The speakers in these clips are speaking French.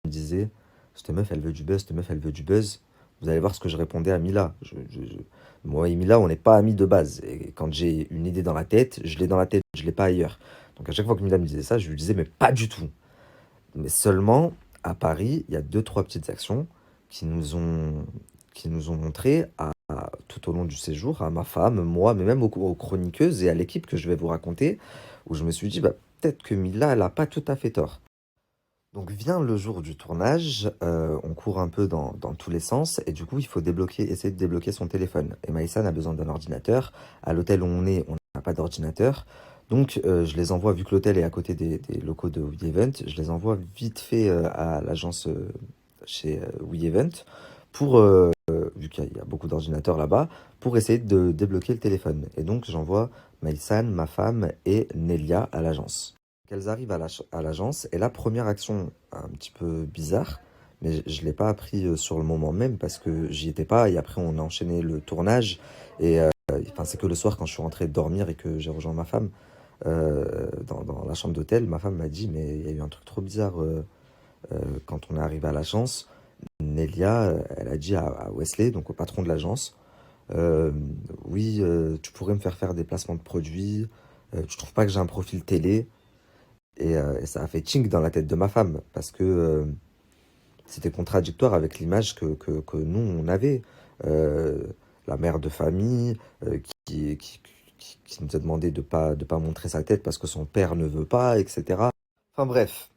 me disait, cette meuf, elle veut du buzz, cette meuf, elle veut du buzz. Vous allez voir ce que je répondais à Mila. Moi et Mila, on n'est pas amis de base. Et quand j'ai une idée dans la tête, je l'ai dans la tête, je l'ai pas ailleurs. Donc à chaque fois que Mila me disait ça, je lui disais, mais pas du tout. Mais seulement, à Paris, il y a deux, trois petites actions qui nous ont, qui nous ont montré tout au long du séjour, à ma femme, moi, mais même aux chroniqueuses et à l'équipe que je vais vous raconter, où je me suis dit, bah, peut-être que Mila, elle n'a pas tout à fait tort. Donc vient le jour du tournage, on court un peu dans tous les sens, et du coup, il faut essayer de débloquer son téléphone. Et Maïsan a besoin d'un ordinateur. À l'hôtel où on n'a pas d'ordinateur. Donc, je les envoie, vu que l'hôtel est à côté des locaux de WeEvent, je les envoie vite fait à l'agence chez WeEvent, pour, vu qu'il y a beaucoup d'ordinateurs là-bas, pour essayer de débloquer le téléphone. Et donc, j'envoie Maïsan, ma femme et Nelia à l'agence. Qu'elles arrivent à l'agence, et la première action un petit peu bizarre, mais je ne l'ai pas appris sur le moment même parce que j'y étais pas, et après on a enchaîné le tournage, et enfin, c'est que le soir quand je suis rentré dormir et que j'ai rejoint ma femme dans la chambre d'hôtel, ma femme m'a dit, mais il y a eu un truc trop bizarre quand on est arrivé à l'agence. Nelia, elle a dit à Wesley, donc au patron de l'agence, euh, oui, tu pourrais me faire faire des placements de produits, tu trouves pas que j'ai un profil télé? Et ça a fait tchink dans la tête de ma femme, parce que c'était contradictoire avec l'image que nous, on avait. Euh, la mère de famille qui nous a demandé de pas montrer sa tête parce que son père ne veut pas, etc. Enfin bref,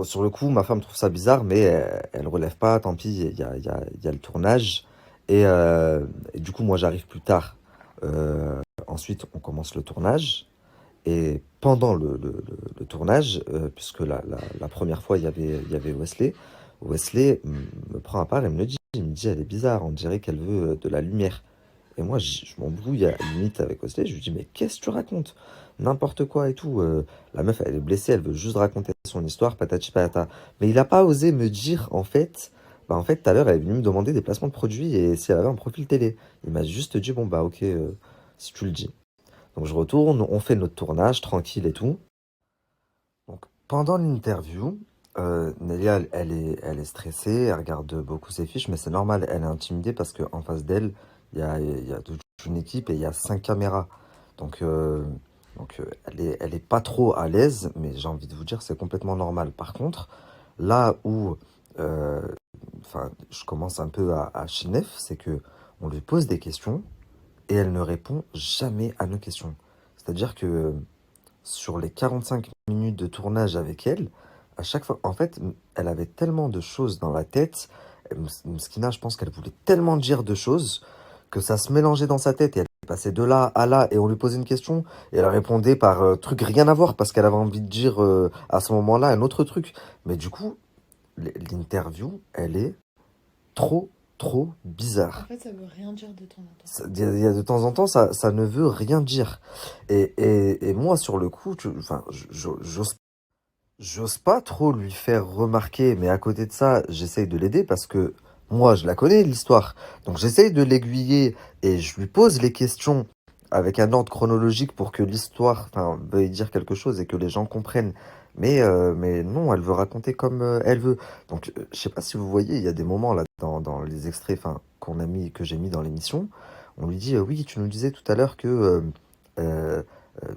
sur le coup, ma femme trouve ça bizarre, mais elle relève pas, tant pis, il y a le tournage. Et du coup, moi, j'arrive plus tard. Ensuite, on commence le tournage. Et pendant le tournage, puisque la première fois, il y avait Wesley, Wesley me prend à part et me le dit. Il me dit, elle est bizarre, on dirait qu'elle veut de la lumière. Et moi, je m'embrouille à la limite avec Wesley. Je lui dis, mais qu'est-ce que tu racontes? N'importe quoi et tout. La meuf, elle est blessée, elle veut juste raconter son histoire, patati patata. Mais il n'a pas osé me dire, en fait, bah, en fait, tout à l'heure, elle est venue me demander des placements de produits et si elle avait un profil télé. Il m'a juste dit, bon, bah, ok, si tu le dis. Donc je retourne, on fait notre tournage tranquille et tout. Donc pendant l'interview, Nelia, elle est stressée, elle regarde beaucoup ses fiches, mais c'est normal, elle est intimidée parce qu'en face d'elle, il y a toute une équipe et il y a 5 caméras. Donc, elle est pas trop à l'aise, mais j'ai envie de vous dire, c'est complètement normal. Par contre, là où euh, enfin, je commence un peu à chinef, c'est que on lui pose des questions et elle ne répond jamais à nos questions. C'est-à-dire que sur les 45 minutes de tournage avec elle, à chaque fois, en fait, elle avait tellement de choses dans la tête. Mskina, je pense qu'elle voulait tellement dire de choses que ça se mélangeait dans sa tête et elle passait de là à là et on lui posait une question et elle répondait par truc rien à voir parce qu'elle avait envie de dire à ce moment-là un autre truc. Mais du coup, l'interview, elle est trop, trop En bizarre. fait, ça veut rien dire de temps en temps. Il y a de temps en temps, ça ne veut rien dire. Et moi, sur le coup, enfin, j'ose pas trop lui faire remarquer, mais à côté de ça, j'essaye de l'aider parce que moi, je la connais, l'histoire. Donc j'essaye de l'aiguiller et je lui pose les questions avec un ordre chronologique pour que l'histoire, enfin, veuille dire quelque chose et que les gens comprennent. Mais non, elle veut raconter comme elle veut. Donc, je sais pas si vous voyez, il y a des moments là dans les extraits, enfin, que j'ai mis dans l'émission. On lui dit, oui, tu nous disais tout à l'heure que euh,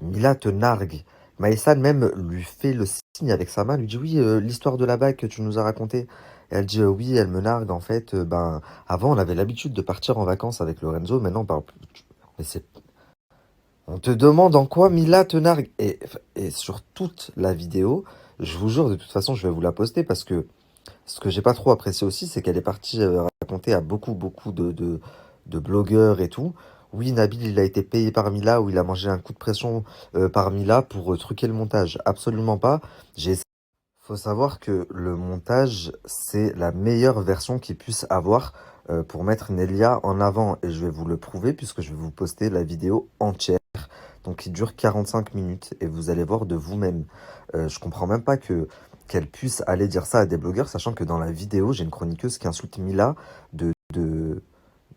Mila te nargue. Maïsan même lui fait le signe avec sa main, lui dit oui, l'histoire de la bague que tu nous as racontée. Et elle dit oui, elle me nargue en fait. Ben, avant, on avait l'habitude de partir en vacances avec Lorenzo, maintenant, ben, mais on te demande en quoi Mila te nargue. Et sur toute la vidéo, je vous jure, de toute façon, je vais vous la poster parce que ce que j'ai pas trop apprécié aussi, c'est qu'elle est partie raconter à beaucoup, beaucoup de blogueurs et tout. Oui, Nabil, il a été payé par Mila ou il a mangé un coup de pression par Mila pour truquer le montage. Absolument pas. J'ai Faut savoir que le montage, c'est la meilleure version qu'il puisse avoir pour mettre Nelia en avant. Et je vais vous le prouver puisque je vais vous poster la vidéo entière. Donc, il dure 45 minutes et vous allez voir de vous-même. Je comprends même pas qu'elle puisse aller dire ça à des blogueurs, sachant que dans la vidéo, j'ai une chroniqueuse qui insulte Mila de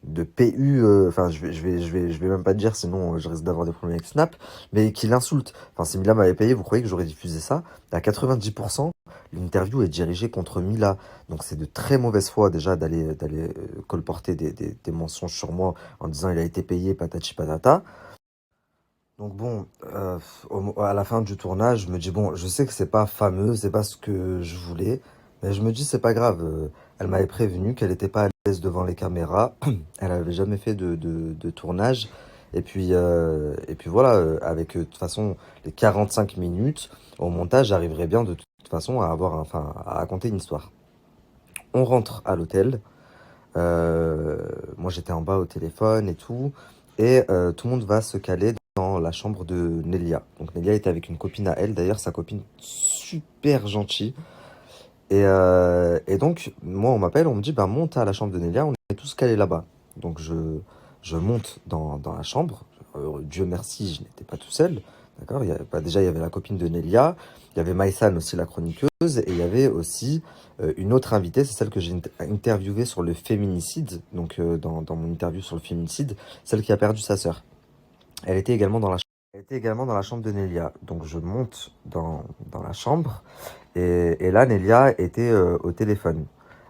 de PU, enfin je vais même pas te dire, sinon je risque d'avoir des problèmes avec Snap, mais qui l'insulte. Enfin, si Mila m'avait payé, vous croyez que j'aurais diffusé ça? À 90%, l'interview est dirigée contre Mila. Donc c'est de très mauvaise foi déjà d'aller colporter des mensonges sur moi en disant il a été payé, patati patata. Donc bon, à la fin du tournage, je me dis, bon, je sais que c'est pas fameux, c'est pas ce que je voulais, mais je me dis, c'est pas grave. Elle m'avait prévenu qu'elle était pas à l'aise devant les caméras, elle avait jamais fait de tournage, et puis voilà, avec de toute façon les 45 minutes, au montage, j'arriverai bien de toute façon à enfin, à raconter une histoire. On rentre à l'hôtel, euh, moi j'étais en bas au téléphone et tout le monde va se caler dans la chambre de Nelia. Donc Nelia était avec une copine à elle, d'ailleurs sa copine super gentille. Et donc moi on m'appelle, on me dit bah monte à la chambre de Nelia, on est tous calés là-bas. Donc je monte dans la chambre. Dieu merci, je n'étais pas tout seul. D'accord, déjà il y avait la copine de Nelia, il y avait Maïsan aussi la chroniqueuse, et il y avait aussi une autre invitée, c'est celle que j'ai interviewée sur le féminicide, donc dans mon interview sur le féminicide, celle qui a perdu sa sœur. Elle était également dans la chambre. Elle était également dans la chambre de Nelia. Donc je monte dans la chambre et là Nelia était au téléphone.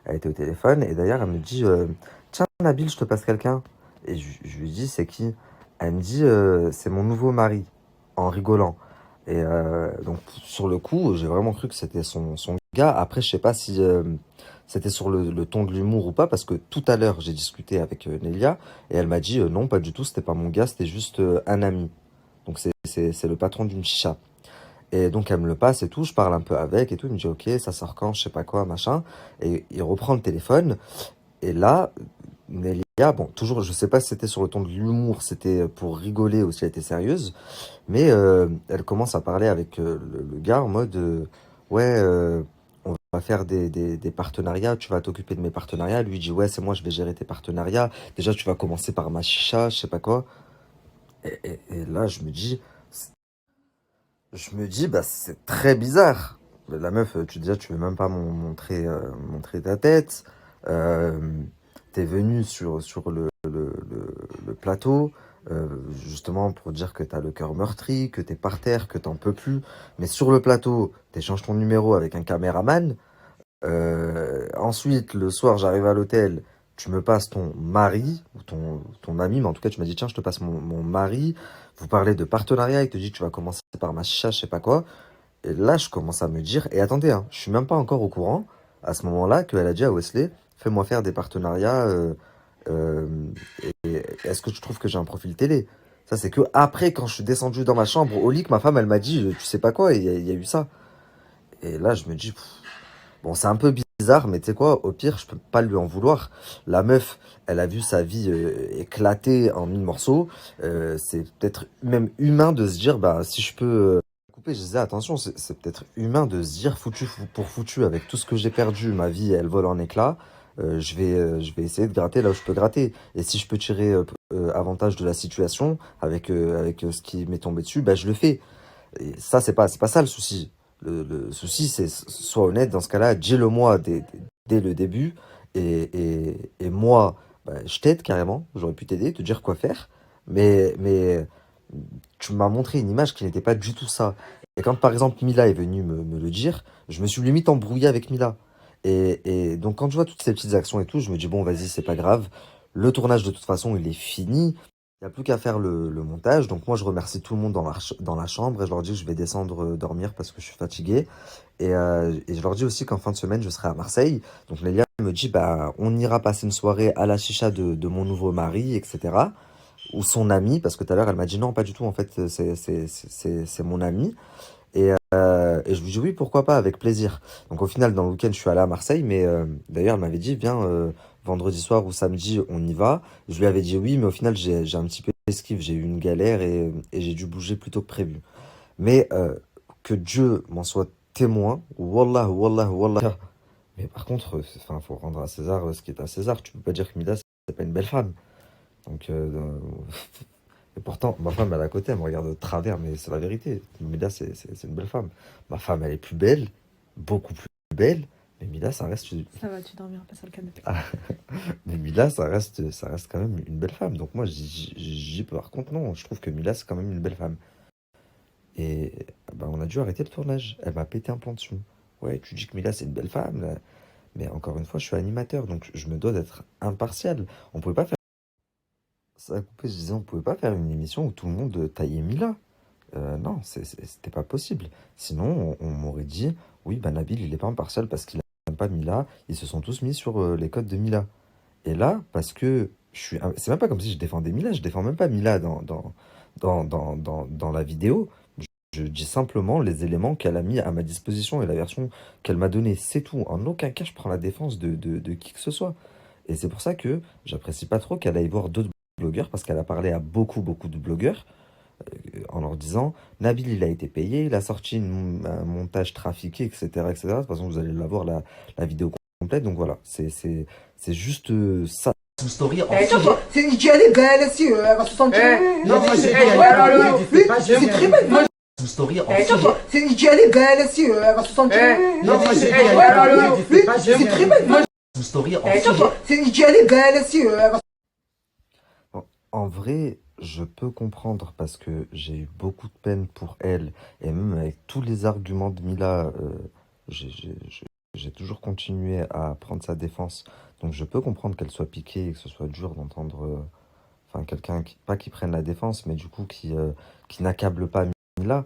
Elle était au téléphone et d'ailleurs elle me dit tiens Nabil, je te passe quelqu'un. Et je lui dis c'est qui? Elle me dit c'est mon nouveau mari en rigolant. Et donc sur le coup j'ai vraiment cru que c'était son gars. Après je sais pas si c'était sur le ton de l'humour ou pas parce que tout à l'heure j'ai discuté avec Nelia et elle m'a dit non pas du tout, c'était pas mon gars, c'était juste un ami. Donc c'est le patron d'une chicha. Et donc elle me le passe et tout, je parle un peu avec et tout, il me dit ok, ça sort quand, je sais pas quoi, machin. Et il reprend le téléphone, et là, Nelia, bon, toujours, je sais pas si c'était sur le ton de l'humour, c'était pour rigoler ou si elle était sérieuse, mais elle commence à parler avec le gars en mode ouais, on va faire des partenariats, tu vas t'occuper de mes partenariats. Lui il dit ouais, c'est moi, je vais gérer tes partenariats. Déjà, tu vas commencer par ma chicha, je sais pas quoi. Et là, je me dis, bah, c'est très bizarre. La meuf, tu veux même pas montrer ta tête. Euh, T'es venu sur le plateau, justement pour dire que t'as le cœur meurtri, que t'es par terre, que t'en peux plus. Mais sur le plateau, t'échanges ton numéro avec un caméraman. Ensuite, le soir, j'arrive à l'hôtel, tu me passes ton mari, ou ton ami, mais en tout cas, tu m'as dit, tiens, je te passe mon mari. Vous parlez de partenariat, il te dit, tu vas commencer par ma chicha, je sais pas quoi. Et là, je commence à me dire, et attendez, hein, je suis même pas encore au courant, à ce moment-là, qu'elle a dit à Wesley, fais-moi faire des partenariats, euh, et est-ce que tu trouves que j'ai un profil télé? Ça, c'est que après, quand je suis descendu dans ma chambre, au lit, que ma femme, elle m'a dit, tu sais pas quoi, et il y a eu ça. Et là, je me dis, bon, c'est un peu bizarre, mais tu sais quoi, au pire, je peux pas lui en vouloir. La meuf, elle a vu sa vie éclater en mille morceaux. C'est peut-être même humain de se dire, bah, si je peux couper, je disais, attention, c'est peut-être humain de se dire, foutu pour foutu, avec tout ce que j'ai perdu, ma vie, elle vole en éclats. Je vais essayer de gratter là où je peux gratter. Et si je peux tirer avantage de la situation avec ce qui m'est tombé dessus, bah, je le fais. Et ça, c'est pas ça le souci. Le souci, c'est sois honnête, dans ce cas-là, dis-le moi dès le début. Et moi, bah, je t'aide carrément. J'aurais pu t'aider, te dire quoi faire. Mais tu m'as montré une image qui n'était pas du tout ça. Et quand par exemple Mila est venue me le dire, je me suis limite embrouillé avec Mila. Et donc quand je vois toutes ces petites actions et tout, je me dis bon, vas-y, c'est pas grave. Le tournage de toute façon, il est fini. Il n'y a plus qu'à faire le montage. Donc moi, je remercie tout le monde dans la chambre et je leur dis que je vais descendre dormir parce que je suis fatigué. Et je leur dis aussi qu'en fin de semaine, je serai à Marseille. Donc Lélia me dit, bah, on ira passer une soirée à la chicha de mon nouveau mari, etc. Ou son ami, parce que tout à l'heure, elle m'a dit non, pas du tout, en fait, c'est mon ami. Et je lui dis oui, pourquoi pas, avec plaisir. Donc au final, dans le week-end, je suis allé à Marseille, mais d'ailleurs, elle m'avait dit, viens, vendredi soir ou samedi, on y va. Je lui avais dit oui, mais au final, j'ai un petit peu esquive, j'ai eu une galère et j'ai dû bouger plus tôt que prévu. Mais que Dieu m'en soit témoin, wallah, wallah, wallah. Mais par contre, enfin, faut rendre à César ce qui est à César. Tu peux pas dire que Mida, c'est pas une belle femme. Donc, et pourtant, ma femme, elle est à côté, elle me regarde de travers, mais c'est la vérité. Mida, c'est une belle femme. Ma femme, elle est plus belle, beaucoup plus belle, Mais Mila, ça reste, Ça va, tu dormiras pas sur le canapé. mais Mila, ça reste quand même une belle femme. Donc moi, par contre, non, je trouve que Mila, c'est quand même une belle femme. Et bah, on a dû arrêter le tournage. Elle m'a pété un plomb dessus. Ouais, tu dis que Mila, c'est une belle femme, là. Mais encore une fois, je suis animateur, donc je me dois d'être impartial. On pouvait pas faire ça a coupé, je disais, on pouvait pas faire une émission où tout le monde taillait Mila. Non, c'était pas possible. Sinon, on m'aurait dit, oui, bah Nabil, il est pas impartial parce qu'il n'aime pas Mila. Ils se sont tous mis sur les codes de Mila. Et là, parce que c'est même pas comme si je défendais Mila, je défends même pas Mila dans la vidéo. Je dis simplement les éléments qu'elle a mis à ma disposition et la version qu'elle m'a donnée, c'est tout. En aucun cas, je prends la défense de qui que ce soit. Et c'est pour ça que j'apprécie pas trop qu'elle aille voir d'autres blogueurs, parce qu'elle a parlé à beaucoup, beaucoup de blogueurs, en leur disant, Nabil, il a été payé, il a sorti un montage trafiqué, etc., etc. De toute façon, vous allez l'avoir, la vidéo complète. Donc voilà, c'est juste ça. Une story en Elle est belle, si, elle va se sentir. non, moi j'ai C'est très belle. une story en Elle est belle, si, elle va se sentir. non, moi j'ai C'est très belle. une story en Elle est belle, si, elle va. En vrai, je peux comprendre parce que j'ai eu beaucoup de peine pour elle et même avec tous les arguments de Mila, j'ai toujours continué à prendre sa défense. Donc je peux comprendre qu'elle soit piquée et que ce soit dur d'entendre, enfin quelqu'un pas qui prenne la défense, mais du coup qui n'accable pas Mila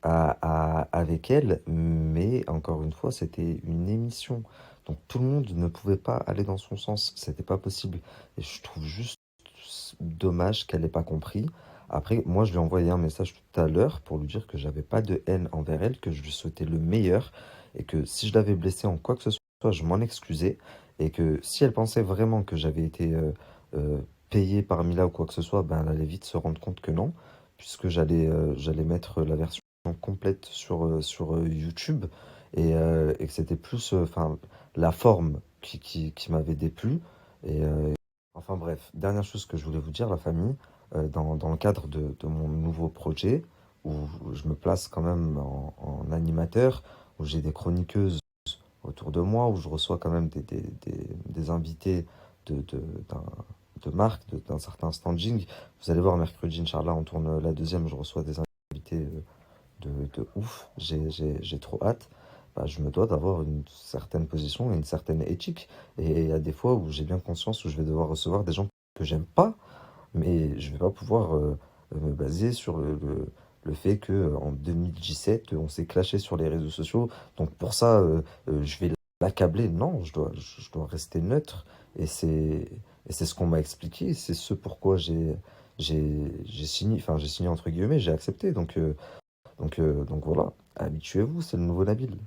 avec elle. Mais encore une fois, c'était une émission. Donc tout le monde ne pouvait pas aller dans son sens. C'était pas possible. Et je trouve juste dommage qu'elle n'ait pas compris. Après, moi, je lui ai envoyé un message tout à l'heure pour lui dire que j'avais pas de haine envers elle, que je lui souhaitais le meilleur et que si je l'avais blessée en quoi que ce soit, je m'en excusais et que si elle pensait vraiment que j'avais été payé par Mila ou quoi que ce soit, ben, elle allait vite se rendre compte que non, puisque j'allais mettre la version complète sur YouTube et que c'était plus enfin la forme qui m'avait déplu. Et, enfin bref, dernière chose que je voulais vous dire, la famille, dans le cadre de mon nouveau projet, où je me place quand même en animateur, où j'ai des chroniqueuses autour de moi, où je reçois quand même des invités de, de, d'un- de marque, d'un certain standing. Vous allez voir, mercredi, Inch'Allah, on tourne la deuxième, je reçois des invités de ouf, j'ai trop hâte. Bah, je me dois d'avoir une certaine position et une certaine éthique. Et il y a des fois où j'ai bien conscience où je vais devoir recevoir des gens que j'aime pas, mais je vais pas pouvoir me baser sur le fait que en 2017 on s'est clashé sur les réseaux sociaux. Donc pour ça, je vais l'accabler. Non, je dois rester neutre. Et c'est ce qu'on m'a expliqué. C'est ce pourquoi j'ai signé, enfin j'ai signé entre guillemets, j'ai accepté. Donc voilà, habituez-vous, c'est le nouveau Nabil.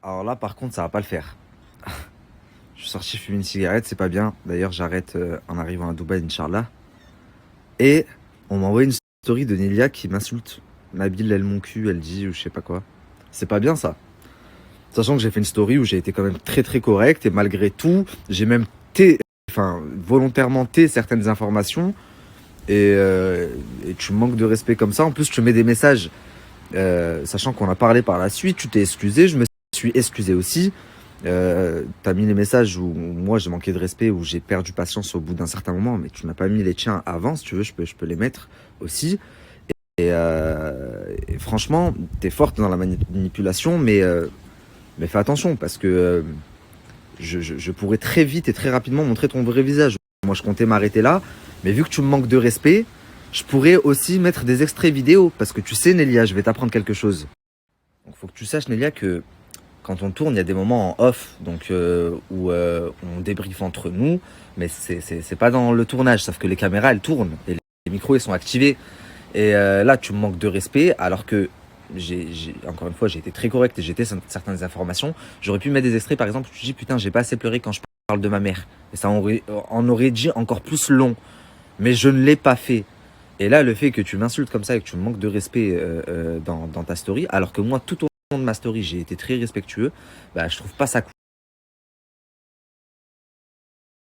Alors là, par contre, ça va pas le faire. Je suis sorti fumer une cigarette, c'est pas bien. D'ailleurs, j'arrête en arrivant à Dubaï, Inch'Allah. Et on m'a envoyé une story de Nelia qui m'insulte. Nabil, elle mon cul, elle dit, ou je sais pas quoi. C'est pas bien ça. Sachant que j'ai fait une story où j'ai été quand même très très correct et malgré tout, j'ai même volontairement certaines informations. et tu me manques de respect comme ça. En plus, tu mets des messages, sachant qu'on a parlé par la suite, tu t'es excusé, je me suis excusé aussi. T'as mis les messages où moi j'ai manqué de respect, où j'ai perdu patience au bout d'un certain moment, mais tu m'as pas mis les tiens avant. Si tu veux, je peux les mettre aussi. Et franchement, t'es forte dans la manipulation, mais fais attention parce que je pourrais très vite et très rapidement montrer ton vrai visage. Moi, je comptais m'arrêter là, mais vu que tu me manques de respect, je pourrais aussi mettre des extraits vidéo parce que tu sais, Nélia, je vais t'apprendre quelque chose. Donc, faut que tu saches, Nélia, que quand on tourne, il y a des moments en off, donc où on débriefe entre nous, mais c'est pas dans le tournage, sauf que les caméras, elles tournent et les micros, ils sont activés. Et là, tu me manques de respect, alors que encore une fois, j'ai été très correct et j'ai été certaines informations. J'aurais pu mettre des extraits, par exemple, tu dis putain, j'ai pas assez pleuré quand je parle de ma mère. Et ça en aurait dit encore plus long. Mais je ne l'ai pas fait. Et là, le fait que tu m'insultes comme ça et que tu me manques de respect dans ta story, alors que moi, tout au long de ma story, j'ai été très respectueux, bah, je trouve pas ça cool.